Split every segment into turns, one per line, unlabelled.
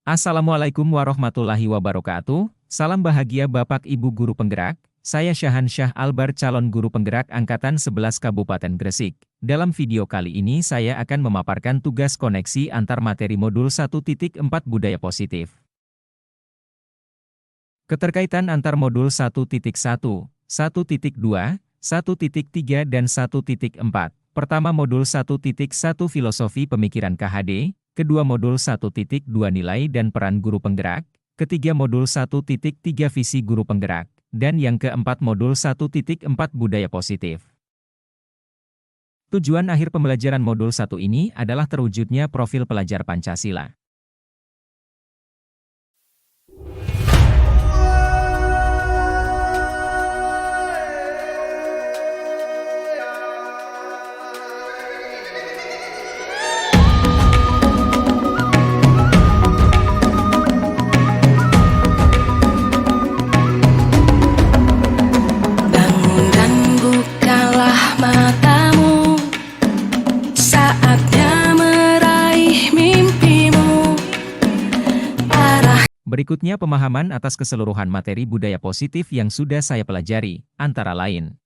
Assalamualaikum warahmatullahi wabarakatuh. Salam bahagia Bapak Ibu Guru Penggerak. Saya Syahan Syah Albar, calon guru penggerak Angkatan 11 Kabupaten Gresik. Dalam video kali ini saya akan memaparkan tugas koneksi antar materi modul 1.4 Budaya Positif. Keterkaitan antar modul 1.1, 1.2, 1.3 dan 1.4. Pertama, modul 1.1 Filosofi Pemikiran KHD. Kedua, modul 1.2 Nilai dan Peran Guru Penggerak. Ketiga, modul 1.3 Visi Guru Penggerak. Dan yang keempat, modul 1.4 Budaya Positif. Tujuan akhir pembelajaran modul 1 ini adalah terwujudnya profil pelajar Pancasila. Berikutnya pemahaman atas keseluruhan materi budaya positif yang sudah saya pelajari, antara lain.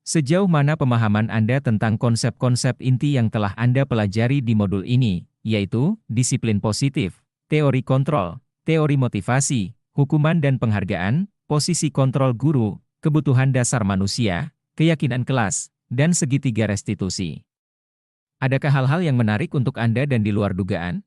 Sejauh mana pemahaman Anda tentang konsep-konsep inti yang telah Anda pelajari di modul ini, yaitu disiplin positif, teori kontrol, teori motivasi, hukuman dan penghargaan, posisi kontrol guru, kebutuhan dasar manusia, keyakinan kelas, dan segitiga restitusi. Adakah hal-hal yang menarik untuk Anda dan di luar dugaan?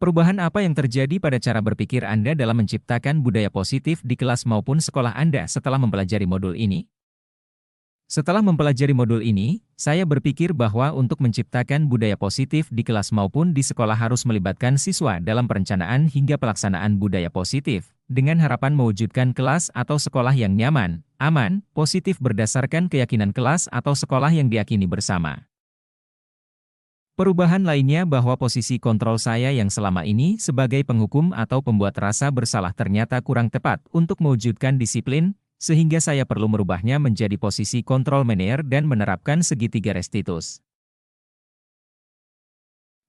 Perubahan apa yang terjadi pada cara berpikir Anda dalam menciptakan budaya positif di kelas maupun sekolah Anda setelah mempelajari modul ini? Setelah mempelajari modul ini, saya berpikir bahwa untuk menciptakan budaya positif di kelas maupun di sekolah harus melibatkan siswa dalam perencanaan hingga pelaksanaan budaya positif, dengan harapan mewujudkan kelas atau sekolah yang nyaman, aman, positif berdasarkan keyakinan kelas atau sekolah yang diyakini bersama. Perubahan lainnya bahwa posisi kontrol saya yang selama ini sebagai penghukum atau pembuat rasa bersalah ternyata kurang tepat untuk mewujudkan disiplin, sehingga saya perlu merubahnya menjadi posisi kontrol manajer dan menerapkan segitiga restitus.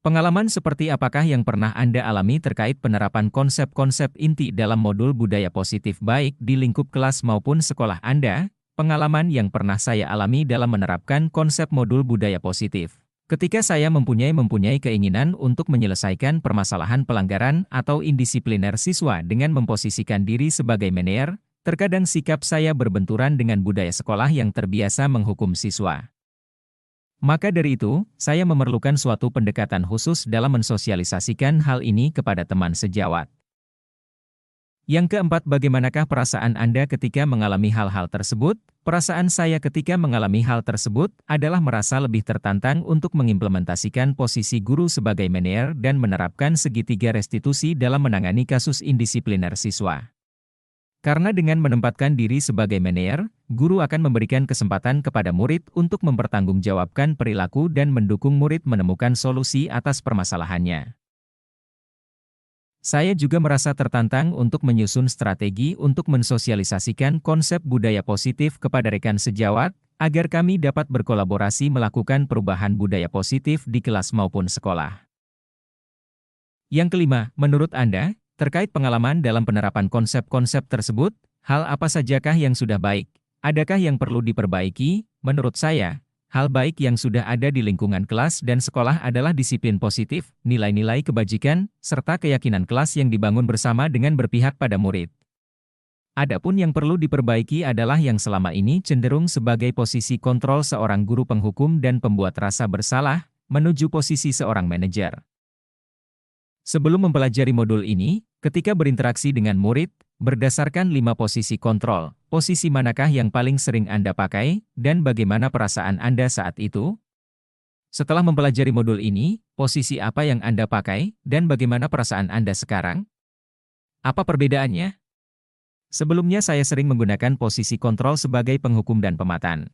Pengalaman seperti apakah yang pernah Anda alami terkait penerapan konsep-konsep inti dalam modul budaya positif baik di lingkup kelas maupun sekolah Anda? Pengalaman yang pernah saya alami dalam menerapkan konsep modul budaya positif. Ketika saya mempunyai keinginan untuk menyelesaikan permasalahan pelanggaran atau indisipliner siswa dengan memposisikan diri sebagai manajer, terkadang sikap saya berbenturan dengan budaya sekolah yang terbiasa menghukum siswa. Maka dari itu, saya memerlukan suatu pendekatan khusus dalam mensosialisasikan hal ini kepada teman sejawat. Yang keempat, bagaimanakah perasaan Anda ketika mengalami hal-hal tersebut? Perasaan saya ketika mengalami hal tersebut adalah merasa lebih tertantang untuk mengimplementasikan posisi guru sebagai manajer dan menerapkan segitiga restitusi dalam menangani kasus indisipliner siswa. Karena dengan menempatkan diri sebagai manajer, guru akan memberikan kesempatan kepada murid untuk mempertanggungjawabkan perilaku dan mendukung murid menemukan solusi atas permasalahannya. Saya juga merasa tertantang untuk menyusun strategi untuk mensosialisasikan konsep budaya positif kepada rekan sejawat, agar kami dapat berkolaborasi melakukan perubahan budaya positif di kelas maupun sekolah. Yang kelima, menurut Anda, terkait pengalaman dalam penerapan konsep-konsep tersebut, hal apa sajakah yang sudah baik? Adakah yang perlu diperbaiki? Menurut saya, hal baik yang sudah ada di lingkungan kelas dan sekolah adalah disiplin positif, nilai-nilai kebajikan, serta keyakinan kelas yang dibangun bersama dengan berpihak pada murid. Adapun yang perlu diperbaiki adalah yang selama ini cenderung sebagai posisi kontrol seorang guru penghukum dan pembuat rasa bersalah, menuju posisi seorang manajer. Sebelum mempelajari modul ini, ketika berinteraksi dengan murid, berdasarkan 5 posisi kontrol, posisi manakah yang paling sering Anda pakai, dan bagaimana perasaan Anda saat itu? Setelah mempelajari modul ini, posisi apa yang Anda pakai, dan bagaimana perasaan Anda sekarang? Apa perbedaannya? Sebelumnya saya sering menggunakan posisi kontrol sebagai penghukum dan pematan.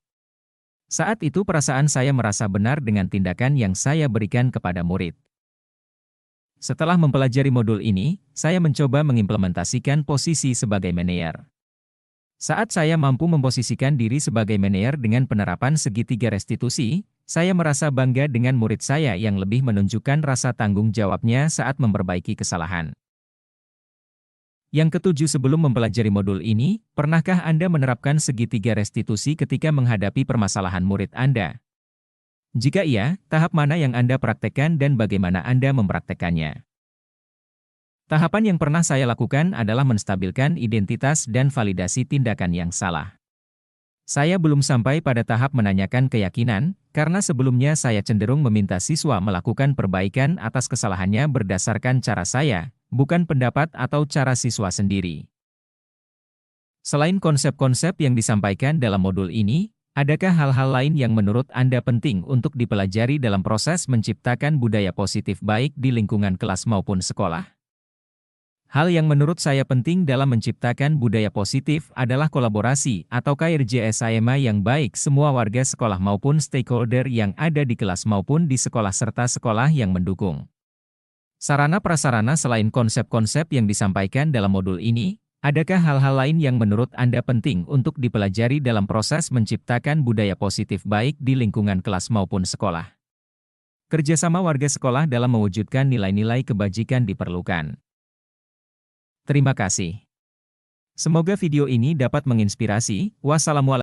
Saat itu perasaan saya merasa benar dengan tindakan yang saya berikan kepada murid. Setelah mempelajari modul ini, saya mencoba mengimplementasikan posisi sebagai manajer. Saat saya mampu memposisikan diri sebagai manajer dengan penerapan segitiga restitusi, saya merasa bangga dengan murid saya yang lebih menunjukkan rasa tanggung jawabnya saat memperbaiki kesalahan. Yang ketujuh, sebelum mempelajari modul ini, pernahkah Anda menerapkan segitiga restitusi ketika menghadapi permasalahan murid Anda? Jika iya, tahap mana yang Anda praktekkan dan bagaimana Anda mempraktekannya? Tahapan yang pernah saya lakukan adalah menstabilkan identitas dan validasi tindakan yang salah. Saya belum sampai pada tahap menanyakan keyakinan, karena sebelumnya saya cenderung meminta siswa melakukan perbaikan atas kesalahannya berdasarkan cara saya, bukan pendapat atau cara siswa sendiri. Selain konsep-konsep yang disampaikan dalam modul ini, adakah hal-hal lain yang menurut Anda penting untuk dipelajari dalam proses menciptakan budaya positif baik di lingkungan kelas maupun sekolah? Hal yang menurut saya penting dalam menciptakan budaya positif adalah kolaborasi atau kerjasama yang baik semua warga sekolah maupun stakeholder yang ada di kelas maupun di sekolah serta sekolah yang mendukung. Sarana-prasarana selain konsep-konsep yang disampaikan dalam modul ini, adakah hal-hal lain yang menurut Anda penting untuk dipelajari dalam proses menciptakan budaya positif baik di lingkungan kelas maupun sekolah? Kerjasama warga sekolah dalam mewujudkan nilai-nilai kebajikan diperlukan. Terima kasih. Semoga video ini dapat menginspirasi. Wassalamualaikum.